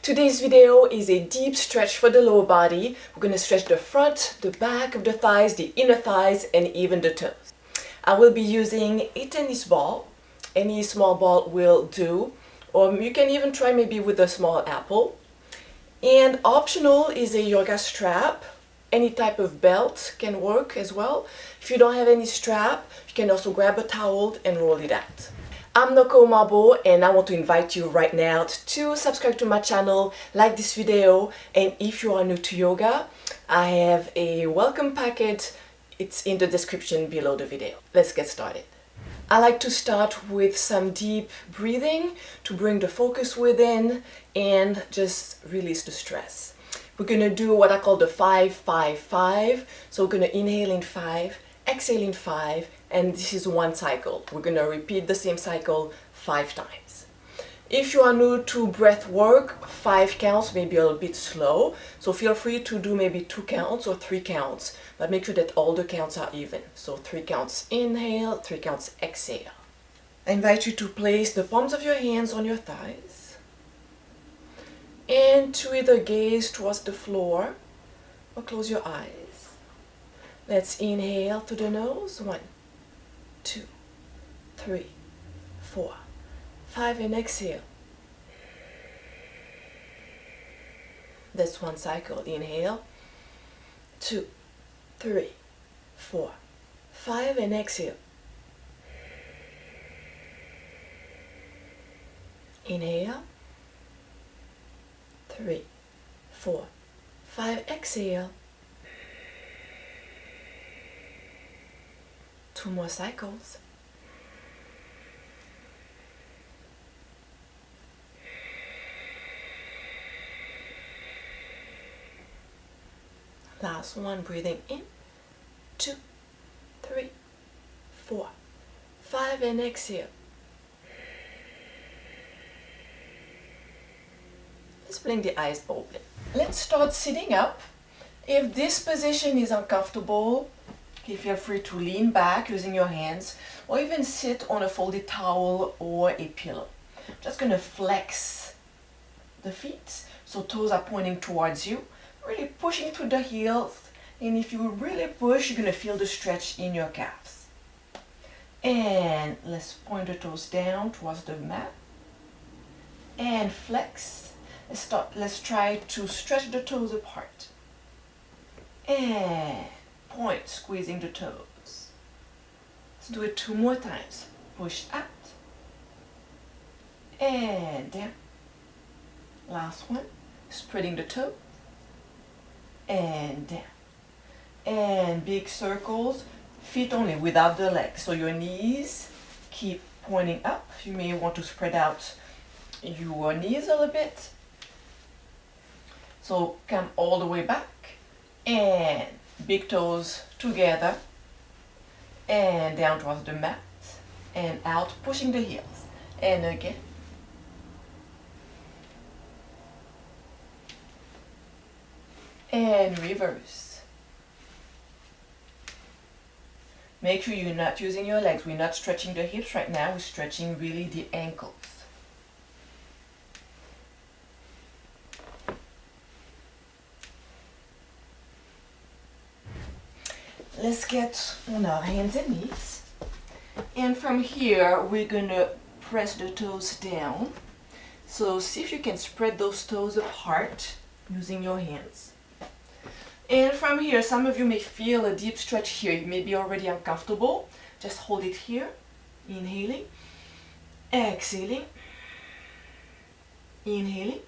Today's video is a deep stretch for the lower body. We're going to stretch the front, the back of the thighs, the inner thighs, and even the toes. I will be using a tennis ball. Any small ball will do, or you can even try maybe with a small apple. And optional is a yoga strap. Any type of belt can work as well. If you don't have any strap, you can also grab a towel and roll it out. I'm Noko, and I want to invite you right now to subscribe to my channel, like this video, and if you are new to yoga, I have a welcome packet. It's in the description below the video. Let's get started. I like to start with some deep breathing to bring the focus within and just release the stress. We're going to do what I call the 5-5-5. So we're going to inhale in 5, exhale in 5, and this is one cycle. We're going to repeat the same cycle 5 times. If you are new to breath work, 5 counts may be a little bit slow, so feel free to do maybe 2 counts or 3 counts, but make sure that all the counts are even. So 3 counts inhale, 3 counts exhale. I invite you to place the palms of your hands on your thighs and to either gaze towards the floor or close your eyes. Let's inhale through the nose. 1, 2, 3, 4, 5, and exhale. That's one cycle. Inhale, 2, 3, 4, 5, and exhale. Inhale, 3, 4, 5, exhale. 2 more cycles. Last one, breathing in, 2, 3, 4, 5, and exhale. Let's blink the eyes open. Let's start sitting up. If this position is uncomfortable, okay, feel free to lean back using your hands or even sit on a folded towel or a pillow. Just going to flex the feet so toes are pointing towards you, really pushing through the heels, and if you really push, you're going to feel the stretch in your calves. And let's point the toes down towards the mat and flex. Let's try to stretch the toes apart and point, squeezing the toes. Let's do it 2 more times. Push out and down. Last one, spreading the toe and down. And big circles, feet only without the legs. So your knees keep pointing up. You may want to spread out your knees a little bit. So come all the way back and big toes together and down towards the mat and out, pushing the heels. And again. And reverse. Make sure you're not using your legs. We're not stretching the hips right now. We're stretching really the ankles. Let's get on our hands and knees. And from here, we're going to press the toes down. So see if you can spread those toes apart using your hands. And from here, some of you may feel a deep stretch here. You may be already uncomfortable. Just hold it here. Inhaling. Exhaling. Inhaling.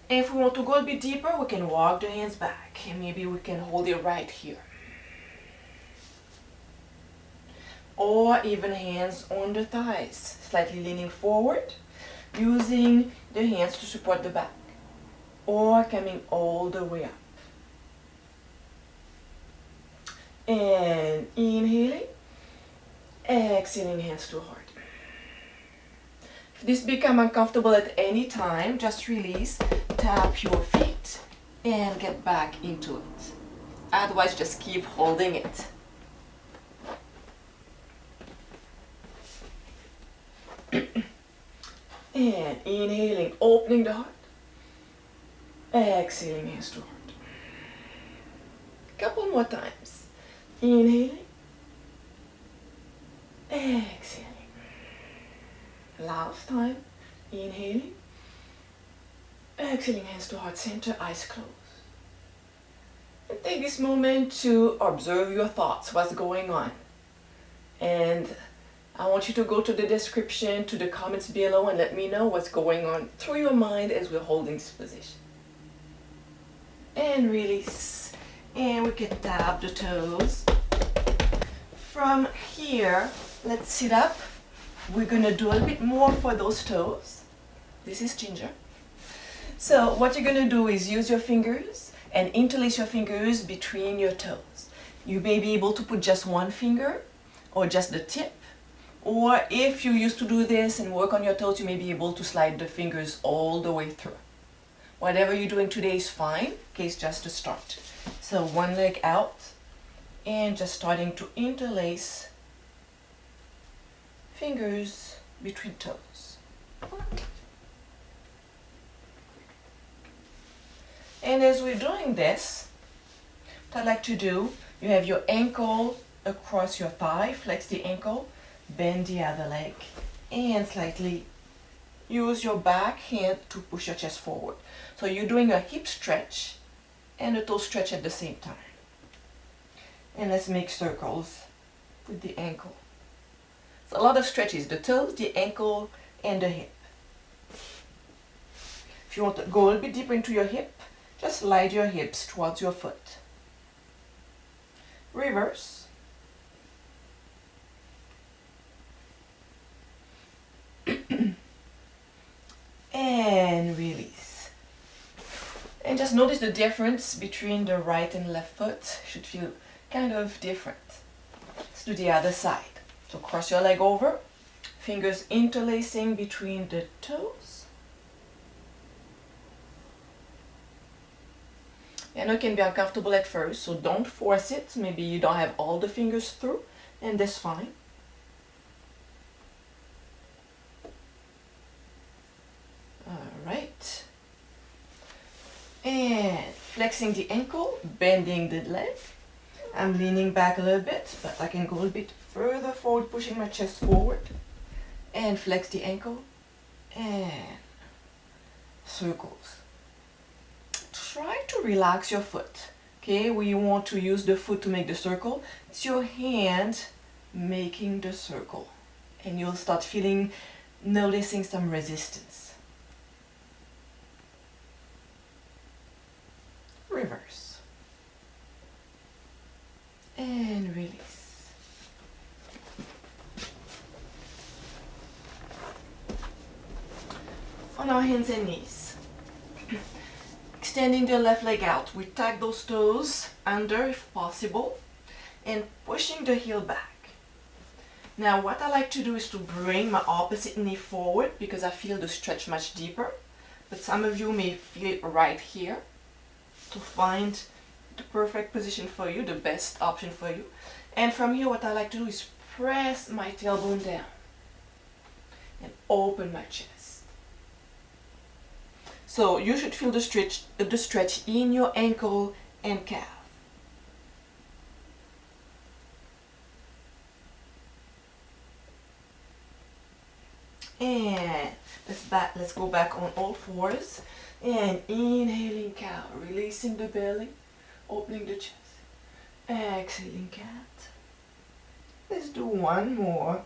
And if we want to go a bit deeper, we can walk the hands back. And maybe we can hold it right here. Or even hands on the thighs, slightly leaning forward, using the hands to support the back, or coming all the way up. And inhaling, exhaling, hands to heart. If this becomes uncomfortable at any time, just release, tap your feet, and get back into it. Otherwise, just keep holding it. And inhaling, opening the heart. Exhaling hands to heart. Couple more times. Inhaling. Exhaling. Last time. Inhaling. Exhaling hands to heart center, eyes closed. And take this moment to observe your thoughts, what's going on. And I want you to go to the description, to the comments below, and let me know what's going on through your mind as we're holding this position. And release. And we can tap the toes. From here, let's sit up. We're going to do a little bit more for those toes. This is Ginger. So what you're going to do is use your fingers and interlace your fingers between your toes. You may be able to put just one finger or just the tip. Or if you used to do this and work on your toes, you may be able to slide the fingers all the way through. Whatever you're doing today is fine. Okay, it's just a start. So one leg out and just starting to interlace fingers between toes. And as we're doing this, what I like to do, you have your ankle across your thigh, flex the ankle, bend the other leg, and slightly use your back hand to push your chest forward. So you're doing a hip stretch and a toe stretch at the same time. And let's make circles with the ankle. So a lot of stretches, the toes, the ankle, and the hip. If you want to go a little bit deeper into your hip, just slide your hips towards your foot. Reverse. And release. And just notice the difference between the right and left foot. Should feel kind of different. Let's do the other side. So cross your leg over, fingers interlacing between the toes. I know it can be uncomfortable at first, so don't force it. Maybe you don't have all the fingers through, and that's fine. Alright. And flexing the ankle, bending the leg. I'm leaning back a little bit, but I can go a little bit further forward, pushing my chest forward. And flex the ankle. And circles. Try to relax your foot. Okay, we want to use the foot to make the circle. It's your hand making the circle. And you'll start noticing some resistance. Reverse. And release. On our hands and knees. Extending the left leg out. We tuck those toes under if possible. And pushing the heel back. Now what I like to do is to bring my opposite knee forward because I feel the stretch much deeper. But some of you may feel it right here. To find the perfect position for you, the best option for you. And from here what I like to do is press my tailbone down and open my chest. So you should feel the stretch in your ankle and calf. And let's go back on all fours. And inhaling cow, releasing the belly, opening the chest. Exhaling cat. Let's do one more.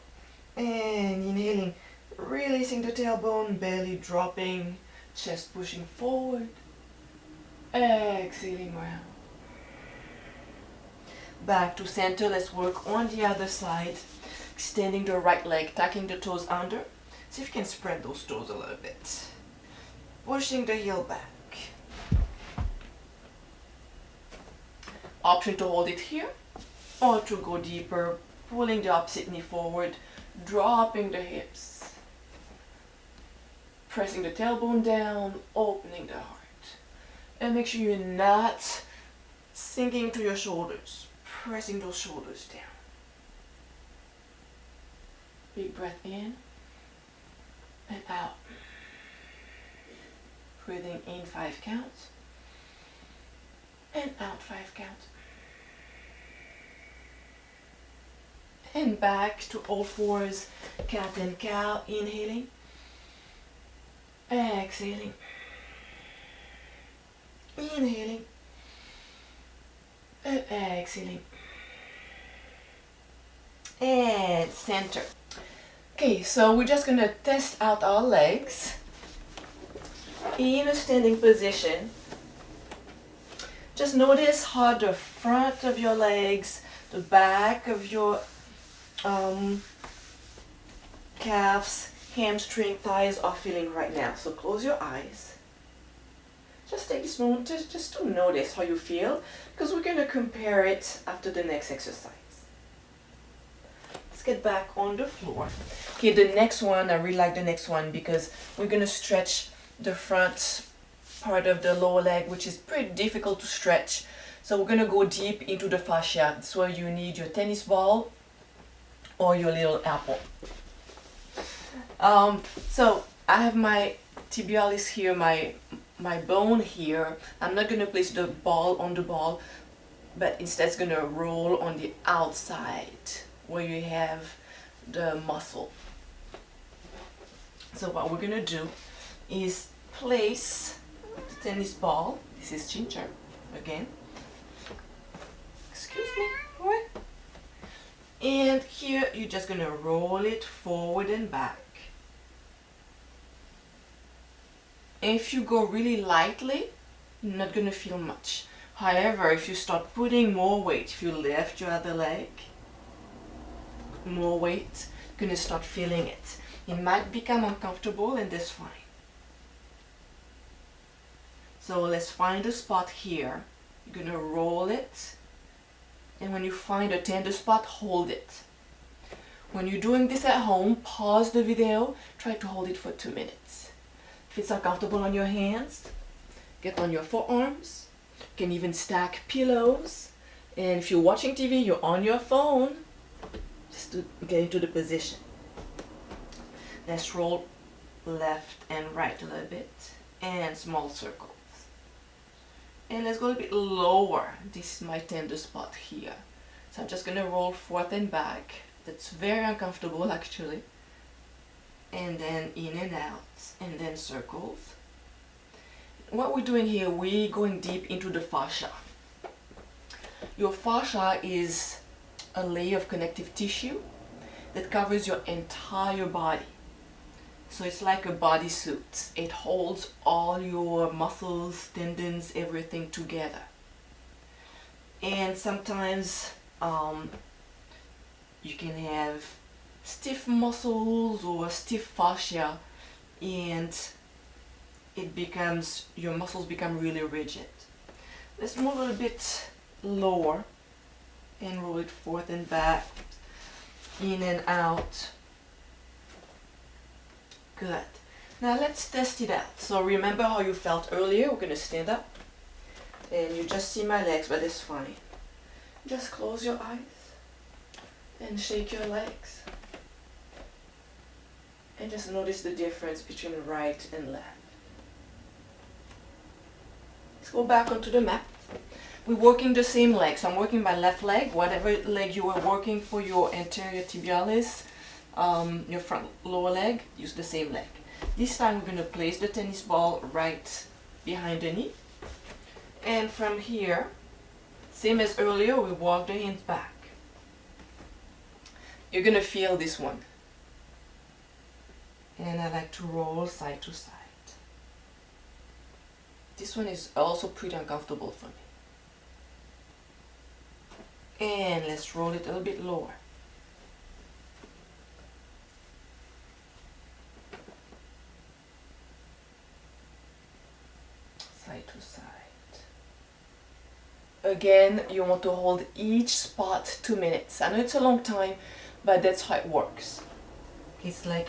And inhaling, releasing the tailbone, belly dropping, chest pushing forward. Exhaling round. Back to center. Let's work on the other side. Extending the right leg, tucking the toes under. See if you can spread those toes a little bit. Pushing the heel back. Option to hold it here or to go deeper, pulling the opposite knee forward, dropping the hips, pressing the tailbone down, opening the heart. And make sure you're not sinking to your shoulders, pressing those shoulders down. Big breath in and out. Breathing in 5 counts. And out 5 counts. And back to all fours, cat and cow, inhaling, exhaling, inhaling, and exhaling, and center. Okay, so we're just gonna test out our legs in a standing position. Just notice how the front of your legs, the back of your calves, hamstring, thighs are feeling right now. So close your eyes. Just take this moment just to notice how you feel, because we're going to compare it after the next exercise. Let's get back on the floor. Okay, the next one, I really like the next one because we're going to stretch the front part of the lower leg, which is pretty difficult to stretch. So we're going to go deep into the fascia. That's where you need your tennis ball or your little apple. So I have my tibialis here, my bone here. I'm not going to place the ball on the ball, but instead it's going to roll on the outside where you have the muscle. So what we're going to do is place the tennis ball. This is Ginger again. Excuse me, boy. And here you're just going to roll it forward and back. If you go really lightly, you're not going to feel much. However, if you start putting more weight, if you lift your other leg, more weight, you're going to start feeling it. It might become uncomfortable, and that's fine. So let's find a spot here. You're going to roll it. And when you find a tender spot, hold it. When you're doing this at home, pause the video, try to hold it for 2 minutes. If it's uncomfortable on your hands, get on your forearms. You can even stack pillows. And if you're watching TV, you're on your phone, just to get into the position. Let's roll left and right a little bit, and small circles. And let's go a little bit lower. This is my tender spot here. So I'm just going to roll forth and back. That's very uncomfortable actually. And then in and out, and then circles. What we're doing here, we're going deep into the fascia. Your fascia is a layer of connective tissue that covers your entire body. So it's like a bodysuit. It holds all your muscles, tendons, everything together. And sometimes you can have stiff muscles or stiff fascia, and your muscles become really rigid. Let's move a little bit lower and roll it forth and back, in and out. Good. Now let's test it out. So remember how you felt earlier. We're going to stand up. And you just see my legs, but it's fine. Just close your eyes and shake your legs. And just notice the difference between right and left. Let's go back onto the mat. We're working the same leg. So I'm working my left leg. Whatever leg you were working for your anterior tibialis, your front lower leg, use the same leg. This time we're going to place the tennis ball right behind the knee. And from here, same as earlier, we walk the hands back. You're going to feel this one. And I like to roll side to side. This one is also pretty uncomfortable for me. And let's roll it a little bit lower. Side to side. Again, you want to hold each spot 2 minutes. I know it's a long time, but that's how it works. It's like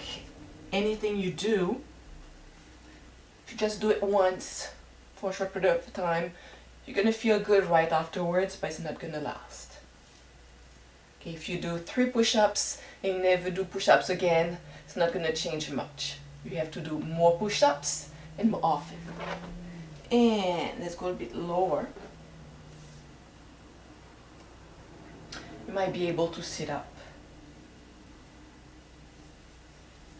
anything you do, if you just do it once for a short period of time, you're going to feel good right afterwards, but it's not going to last. Okay, if you do 3 push-ups and you never do push-ups again, it's not going to change much. You have to do more push-ups and more often. And let's go a bit lower. You might be able to sit up.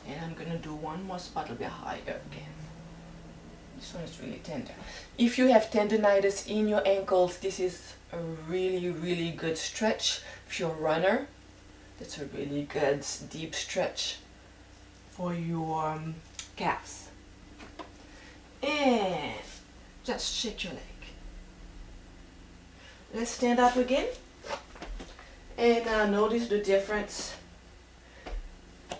And I'm gonna do one more spot a bit higher again. This one is really tender. If you have tendonitis in your ankles, this is a really, really good stretch. If you're a runner, that's a really good deep stretch for your calves. And just shake your leg. Let's stand up again. And now notice the difference.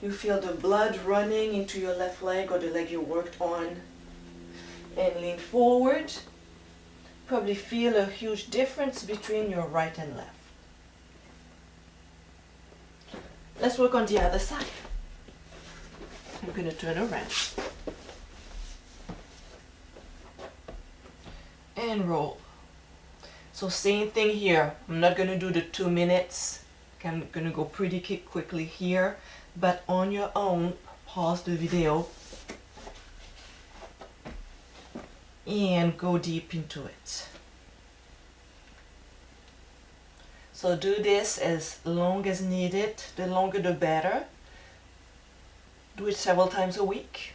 You feel the blood running into your left leg or the leg you worked on. And lean forward. Probably feel a huge difference between your right and left. Let's work on the other side. I'm going to turn around. And roll. So same thing here. I'm not going to do the 2 minutes. I'm going to go pretty quickly here. But on your own, pause the video and go deep into it. So do this as long as needed. The longer the better. Do it several times a week.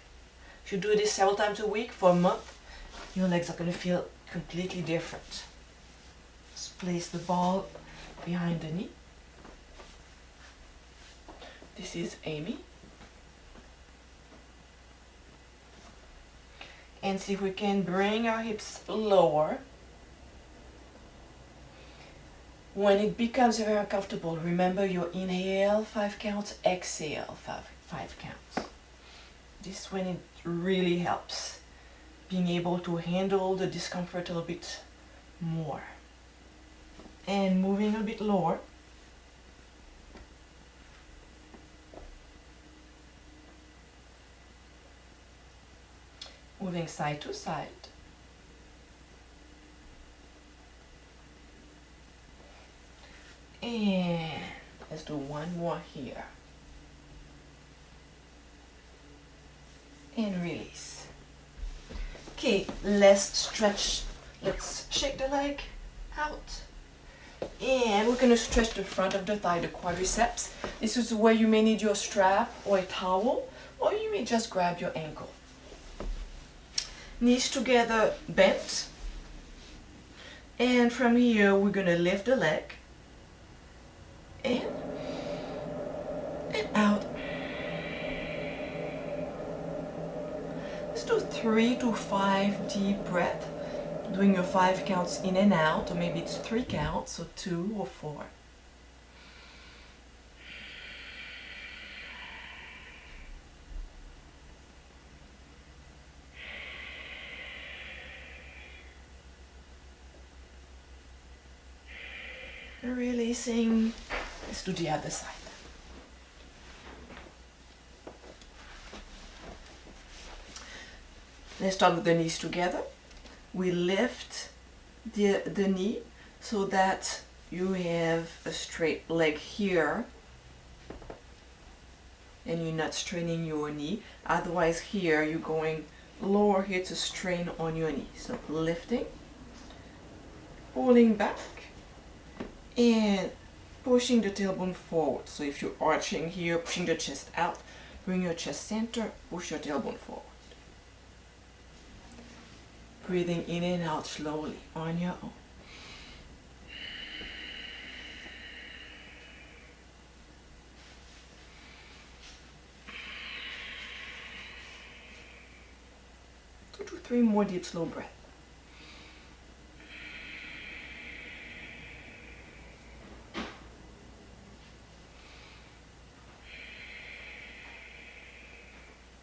If you do this several times a week for a month, your legs are going to feel completely different. Just place the ball behind the knee. This is Amy. And see if we can bring our hips lower. When it becomes very uncomfortable, remember your inhale 5 counts, exhale 5 counts. This when it really helps. Being able to handle the discomfort a little bit more. And moving a bit lower. Moving side to side. And let's do one more here. And release. Okay, let's stretch. Let's shake the leg out. And we're going to stretch the front of the thigh, the quadriceps. This is where you may need your strap or a towel, or you may just grab your ankle. Knees together, bent. And from here, we're going to lift the leg. In and out. Let's do 3 to 5 deep breaths. Doing your 5 counts in and out, or maybe it's 3 counts, so 2 or 4. Releasing. Let's do the other side. Let's start with the knees together. We lift the knee so that you have a straight leg here and you're not straining your knee. Otherwise here you're going lower here to strain on your knee. So lifting, pulling back, and pushing the tailbone forward. So if you're arching here, pushing the chest out, bring your chest center, push your tailbone forward. Breathing in and out slowly on your own. Two to 3 more deep slow breaths.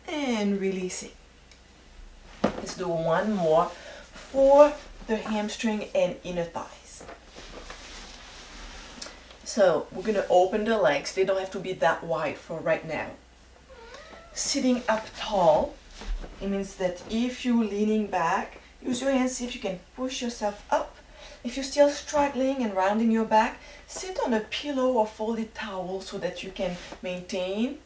And releasing. Let's do one more for the hamstring and inner thighs. So we're going to open the legs. They don't have to be that wide for right now. Sitting up tall, it means that if you're leaning back, use your hands, see if you can push yourself up. If you're still struggling and rounding your back, sit on a pillow or folded towel so that you can maintain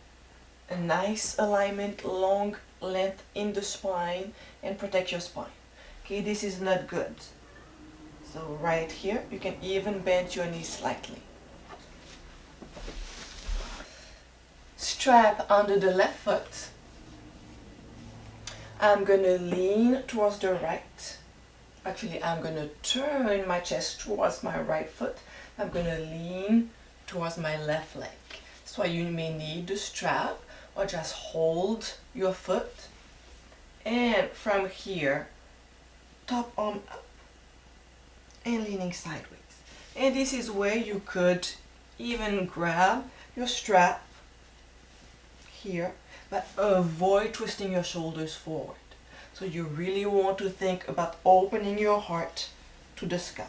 a nice alignment, long length in the spine and protect your spine. Okay, this is not good. So right here, you can even bend your knees slightly. Strap under the left foot. I'm going to lean towards the right. Actually, I'm going to turn my chest towards my right foot. I'm going to lean towards my left leg. That's why you may need the strap or just hold your foot. And from here, top arm up and leaning sideways. And this is where you could even grab your strap here, but avoid twisting your shoulders forward. So you really want to think about opening your heart to the sky.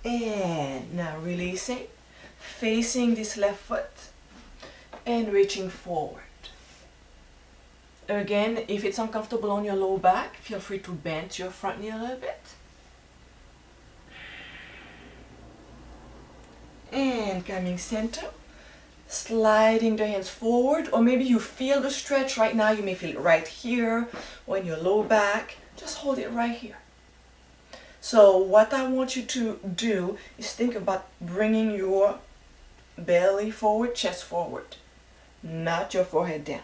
And now releasing, facing this left foot and reaching forward. Again, if it's uncomfortable on your low back, feel free to bend your front knee a little bit. And coming center, sliding the hands forward, or maybe you feel the stretch right now. You may feel it right here or in your low back. Just hold it right here. So what I want you to do is think about bringing your belly forward, chest forward, not your forehead down.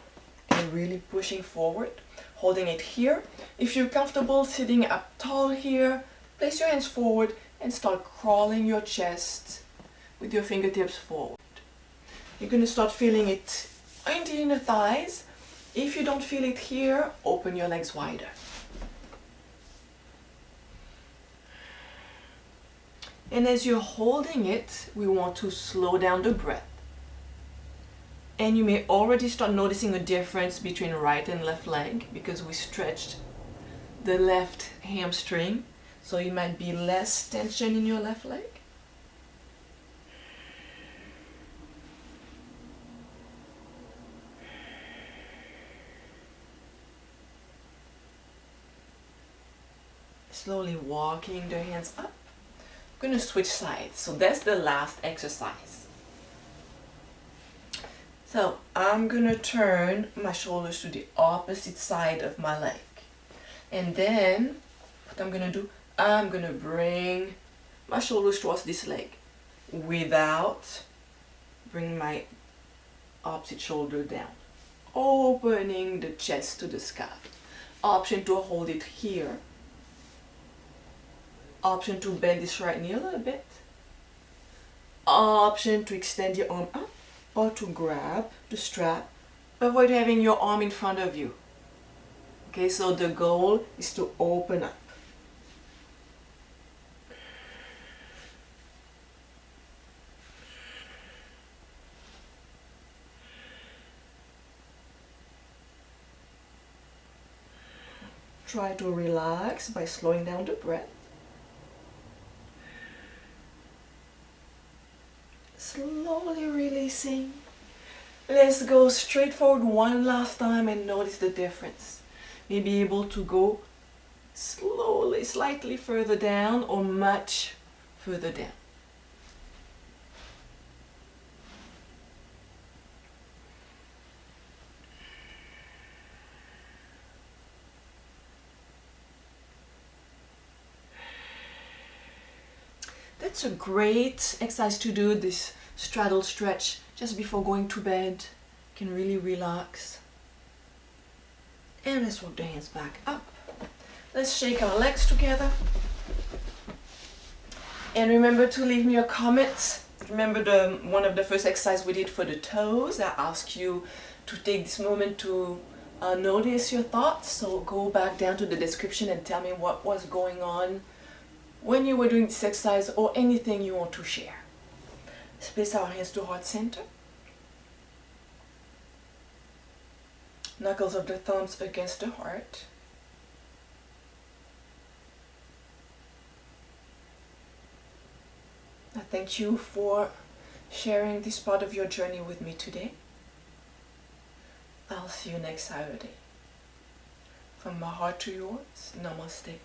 And really pushing forward, holding it here. If you're comfortable sitting up tall here, place your hands forward and start crawling your chest with your fingertips forward. You're going to start feeling it in the inner thighs. If you don't feel it here, open your legs wider. And as you're holding it, we want to slow down the breath. And you may already start noticing a difference between right and left leg because we stretched the left hamstring. So it might be less tension in your left leg. Slowly walking the hands up. I'm going to switch sides. So that's the last exercise. So I'm going to turn my shoulders to the opposite side of my leg. And then what I'm going to do, I'm going to bring my shoulders towards this leg without bringing my opposite shoulder down. Opening the chest to the sky. Option to hold it here. Option to bend this right knee a little bit. Option to extend your arm up or to grab the strap. Avoid having your arm in front of you. Okay, so the goal is to open up. Try to relax by slowing down the breath. Slowly releasing. Let's go straight forward one last time and notice the difference. Maybe able to go slowly, slightly further down or much further down. That's a great exercise to do, this straddle stretch just before going to bed. You can really relax. And let's walk the hands back up. Let's shake our legs together. And remember to leave me a comment. Remember one of the first exercises we did for the toes. I asked you to take this moment to notice your thoughts. So go back down to the description and tell me what was going on when you were doing this exercise or anything you want to share. Let's place our hands to heart center. Knuckles of the thumbs against the heart. I thank you for sharing this part of your journey with me today. I'll see you next Saturday. From my heart to yours, namaste.